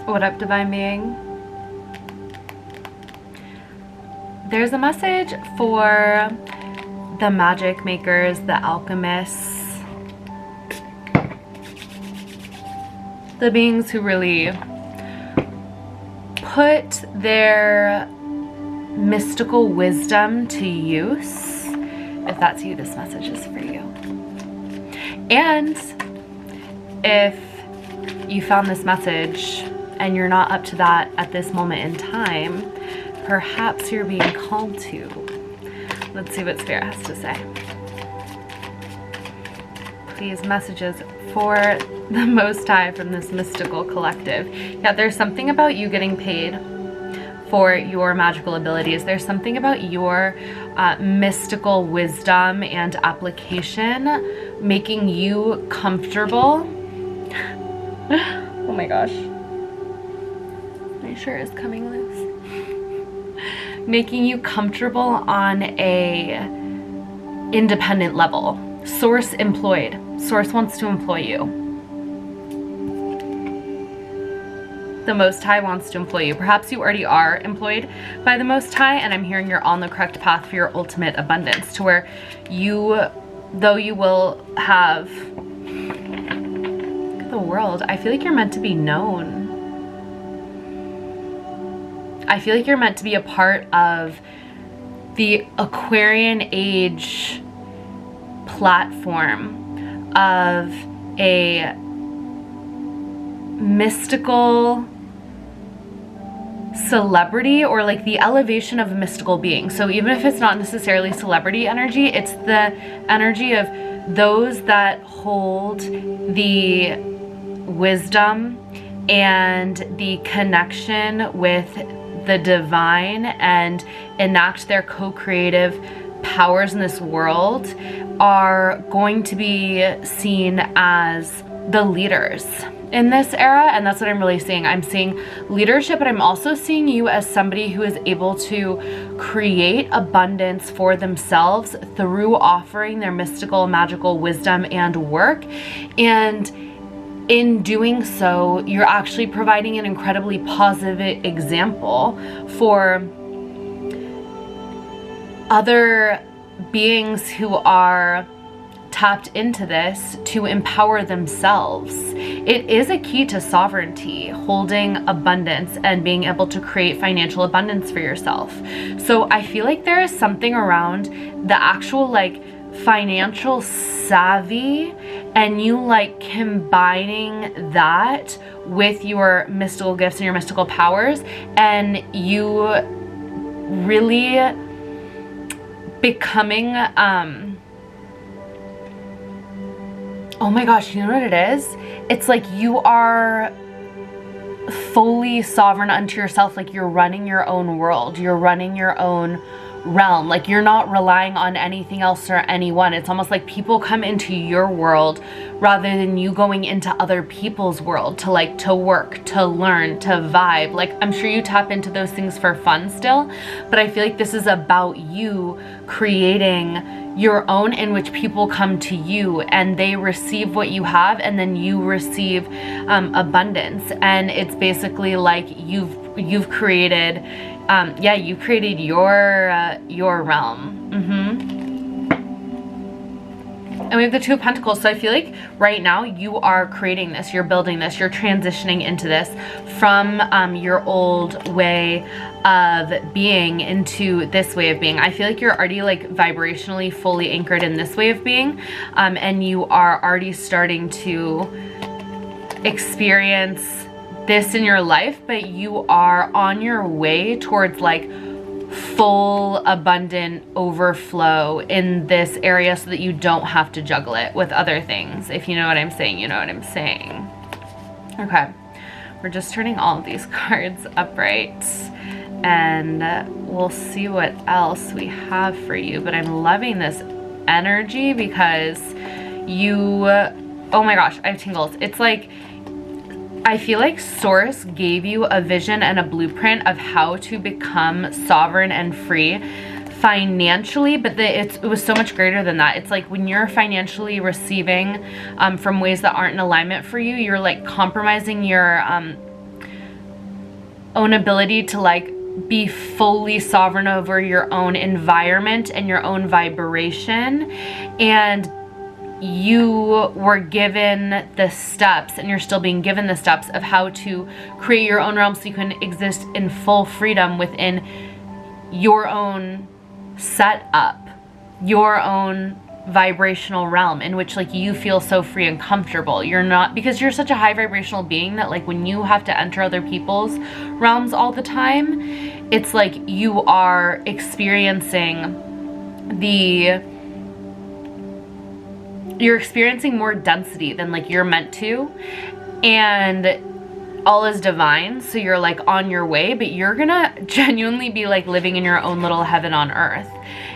What up, Divine Being? There's a message for the magic makers, the alchemists, the beings who really put their mystical wisdom to use. If that's you, this message is for you. And if you found this message and you're not up to that at this moment in time, perhaps you're being called to. Let's see what Spirit has to say. Please, messages for the Most High from this mystical collective. Yeah, there's something about you getting paid for your magical abilities. There's something about your mystical wisdom and application making you comfortable. Oh my gosh. My shirt is coming loose. Making you comfortable on a independent level. Source employed. Source wants to employ you. The Most High wants to employ you. Perhaps you already are employed by the Most High, and I'm hearing you're on the correct path for your ultimate abundance, to where you, though you will have, look at the world, I feel like you're meant to be known. I feel like you're meant to be a part of the Aquarian age platform of a mystical celebrity, or like the elevation of a mystical being. So even if it's not necessarily celebrity energy, it's the energy of those that hold the wisdom and the connection with the divine and enact their co-creative powers in this world, are going to be seen as the leaders in this era. And that's what I'm really seeing. I'm seeing leadership, but I'm also seeing you as somebody who is able to create abundance for themselves through offering their mystical, magical wisdom and work. And in doing so, you're actually providing an incredibly positive example for other beings who are tapped into this to empower themselves. It is a key to sovereignty, holding abundance and being able to create financial abundance for yourself. So I feel like there is something around the actual like financial savvy, and you like combining that with your mystical gifts and your mystical powers, and you really becoming oh my gosh, you know what it is? It's like you are fully sovereign unto yourself. Like you're running your own world. You're running your own realm. Like you're not relying on anything else or anyone. It's almost like people come into your world rather than you going into other people's world to like to work, to learn, to vibe. Like I'm sure you tap into those things for fun still, but I feel like this is about you creating your own, in which people come to you and they receive what you have, and then you receive abundance. And it's basically like you've created you created your realm. And we have the Two of Pentacles. So I feel like right now you are creating this, you're building this, you're transitioning into this from your old way of being into this way of being. I feel like you're already like vibrationally fully anchored in this way of being, and you are already starting to experience this in your life, but you are on your way towards like full abundant overflow in this area, so that you don't have to juggle it with other things. If you know what I'm saying, you know what I'm saying. Okay, we're just turning all of these cards upright, and we'll see what else we have for you. But I'm loving this energy because you, oh my gosh, I have tingles. It's like, I feel like Source gave you a vision and a blueprint of how to become sovereign and free financially, but it was so much greater than that. It's like when you're financially receiving from ways that aren't in alignment for you, you're like compromising your own ability to like be fully sovereign over your own environment and your own vibration. And you were given the steps, and you're still being given the steps of how to create your own realm so you can exist in full freedom within your own setup, your own vibrational realm in which like you feel so free and comfortable. You're not, because you're such a high vibrational being that like when you have to enter other people's realms all the time, it's like you are experiencing you're experiencing more density than like you're meant to, and all is divine, so you're like on your way, but you're gonna genuinely be like living in your own little heaven on earth.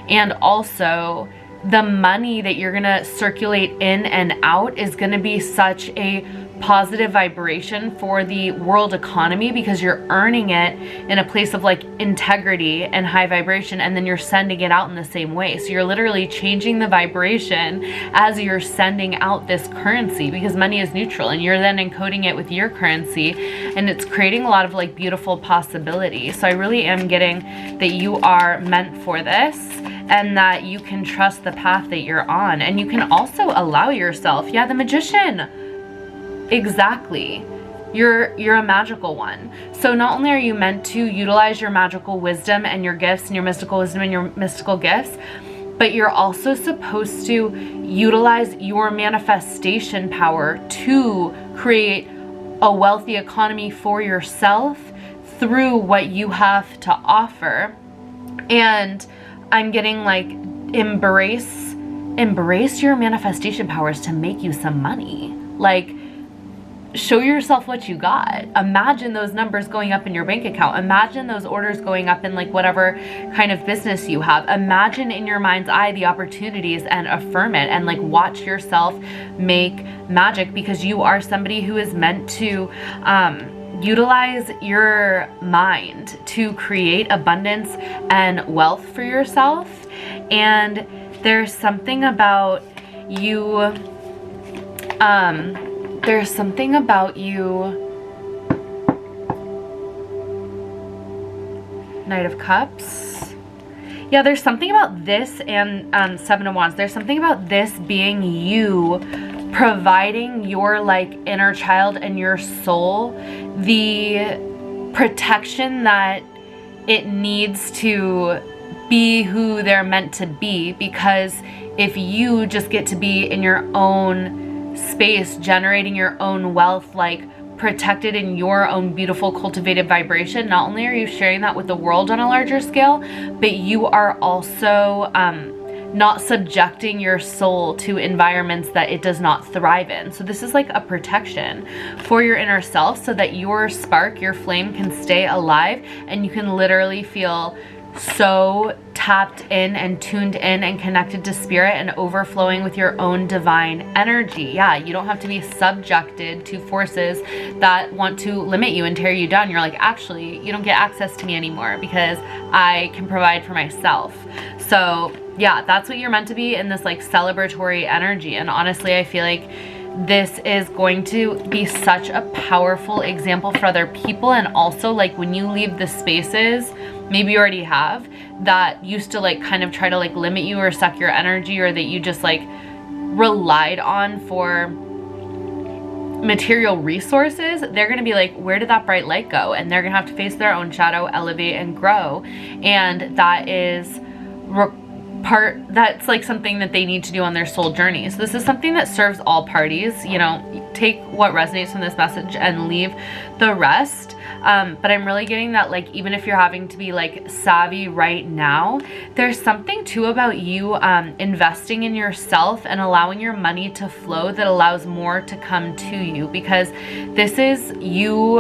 And also the money that you're gonna circulate in and out is gonna be such a positive vibration for the world economy, because you're earning it in a place of like integrity and high vibration, and then you're sending it out in the same way. So you're literally changing the vibration as you're sending out this currency, because money is neutral, and you're then encoding it with your currency, and it's creating a lot of like beautiful possibility. So I really am getting that you are meant for this, and that you can trust the path that you're on. And you can also allow yourself, yeah, the Magician, exactly, you're a magical one. So not only are you meant to utilize your magical wisdom and your gifts and your mystical wisdom and your mystical gifts, but you're also supposed to utilize your manifestation power to create a wealthy economy for yourself through what you have to offer. And I'm getting like embrace your manifestation powers to make you some money. Like, show yourself what you got. Imagine those numbers going up in your bank account. Imagine those orders going up in like whatever kind of business you have. Imagine in your mind's eye the opportunities and affirm it, and like watch yourself make magic, because you are somebody who is meant to utilize your mind to create abundance and wealth for yourself. And there's something about you, Knight of Cups. Yeah, there's something about this, and Seven of Wands. There's something about this being you providing your like inner child and your soul the protection that it needs to be who they're meant to be. Because if you just get to be in your own space, generating your own wealth, like protected in your own beautiful cultivated vibration, not only are you sharing that with the world on a larger scale, but you are also not subjecting your soul to environments that it does not thrive in. So this is like a protection for your inner self, so that your spark, your flame, can stay alive, and you can literally feel so tapped in and tuned in and connected to spirit and overflowing with your own divine energy. Yeah, you don't have to be subjected to forces that want to limit you and tear you down. You're like, actually, you don't get access to me anymore because I can provide for myself. So yeah, that's what you're meant to be in this like celebratory energy. And honestly, I feel like this is going to be such a powerful example for other people. And also, like, when you leave the spaces, maybe you already have, that used to like kind of try to like limit you or suck your energy, or that you just like relied on for material resources, they're gonna be like, where did that bright light go? And they're gonna have to face their own shadow, elevate and grow. And that is that's like something that they need to do on their soul journey. So this is something that serves all parties. You know, take what resonates from this message and leave the rest. But I'm really getting that, like, even if you're having to be like savvy right now, there's something too about you investing in yourself and allowing your money to flow that allows more to come to you, because this is you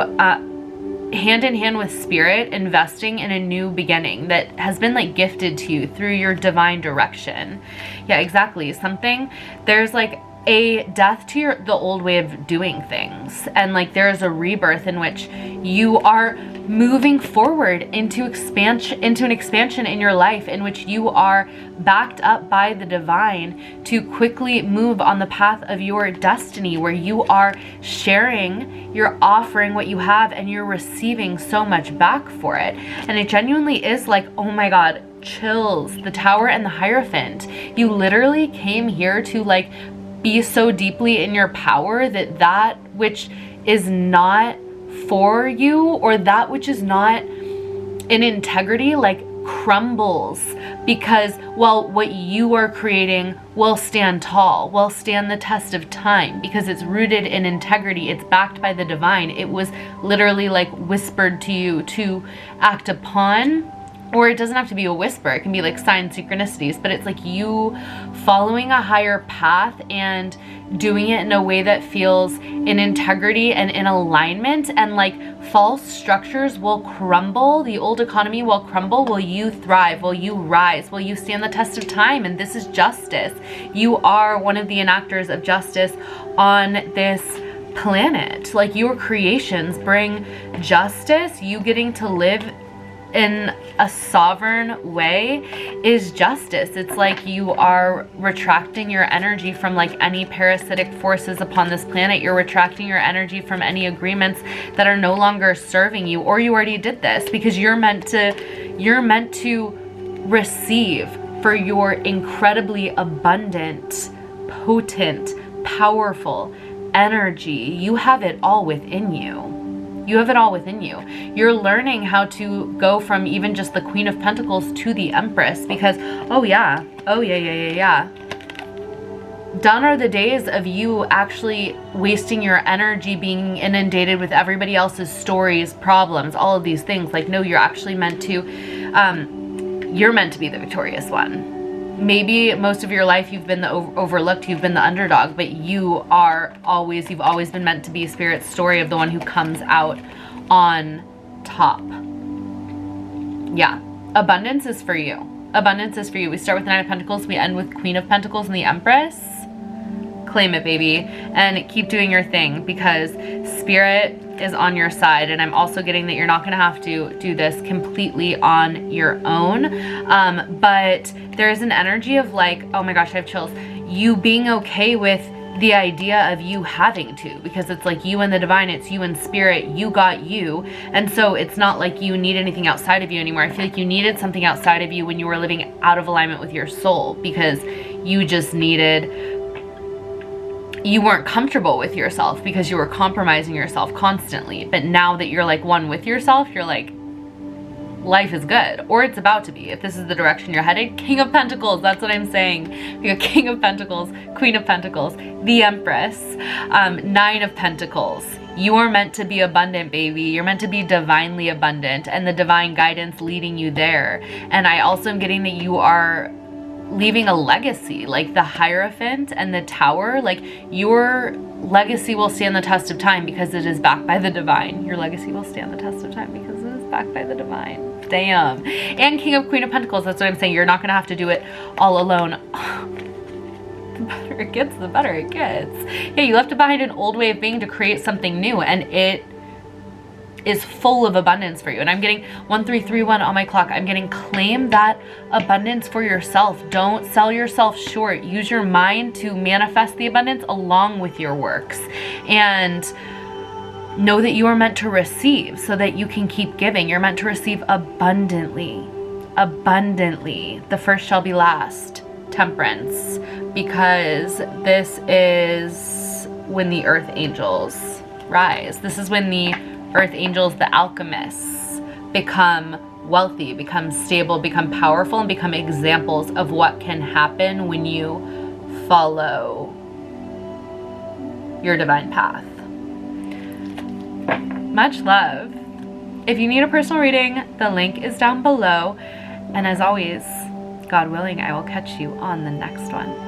hand in hand with spirit, investing in a new beginning that has been like gifted to you through your divine direction. Yeah, exactly. There's like a death to the old way of doing things, and like there is a rebirth in which you are moving forward into an expansion in your life, in which you are backed up by the divine to quickly move on the path of your destiny, where you are sharing, you're offering what you have, and you're receiving so much back for it. And it genuinely is like, oh my God, chills. The Tower and the Hierophant. You literally came here to like be so deeply in your power that that which is not for you, or that which is not in integrity, like crumbles, because, well, what you are creating will stand tall, will stand the test of time, because it's rooted in integrity. It's backed by the divine. It was literally like whispered to you to act upon. Or it doesn't have to be a whisper. It can be like sign synchronicities, but it's like you following a higher path and doing it in a way that feels in integrity and in alignment, and like false structures will crumble. The old economy will crumble. Will you thrive? Will you rise? Will you stand the test of time? And this is justice. You are one of the enactors of justice on this planet. Like your creations bring justice. You getting to live in a sovereign way is justice. It's like you are retracting your energy from like any parasitic forces upon this planet. You're retracting your energy from any agreements that are no longer serving you, or you already did this, because you're meant to receive for your incredibly abundant, potent, powerful energy. You have it all within you. You have it all within you. You're learning how to go from even just the Queen of Pentacles to the Empress, because, oh yeah. Done are the days of you actually wasting your energy being inundated with everybody else's stories, problems, all of these things. Like, no, you're actually meant to, you're meant to be the victorious one. Maybe most of your life you've been the overlooked, you've been the underdog, but you've always been meant to be Spirit's story of the one who comes out on top. Yeah, abundance is for you. Abundance is for you. We start with the Nine of Pentacles, we end with Queen of Pentacles and the Empress. Claim it, baby, and keep doing your thing, because Spirit is on your side. And I'm also getting that you're not going to have to do this completely on your own, but there's an energy of like, oh my gosh, I have chills, you being okay with the idea of you having to, because it's like you and the divine, it's you and Spirit, you got you. And so it's not like you need anything outside of you anymore. I feel like you needed something outside of you when you were living out of alignment with your soul, because you just you weren't comfortable with yourself because you were compromising yourself constantly. But now that you're like one with yourself, you're like, life is good, or it's about to be, if this is the direction you're headed. King of Pentacles, that's what I'm saying. We got King of Pentacles, Queen of Pentacles, the Empress, Nine of Pentacles. You are meant to be abundant, baby. You're meant to be divinely abundant, and the divine guidance leading you there. And I also am getting that you are leaving a legacy, like the Hierophant and the Tower. Like your legacy will stand the test of time because it is backed by the divine. Your legacy will stand the test of time because it is backed by the divine. Damn. And King of Queen of Pentacles, that's what I'm saying. You're not going to have to do it all alone. The better it gets, the better it gets. Yeah, you left behind an old way of being to create something new, and it is full of abundance for you. And I'm getting 1331 on my clock. I'm getting claim that abundance for yourself. Don't sell yourself short. Use your mind to manifest the abundance along with your works. And know that you are meant to receive so that you can keep giving. You're meant to receive abundantly. Abundantly. The first shall be last. Temperance. Because this is when the earth angels rise. This is when the earth angels, the alchemists, become wealthy, become stable, become powerful, and become examples of what can happen when you follow your divine path. Much love. If you need a personal reading, the link is down below. And as always, God willing, I will catch you on the next one.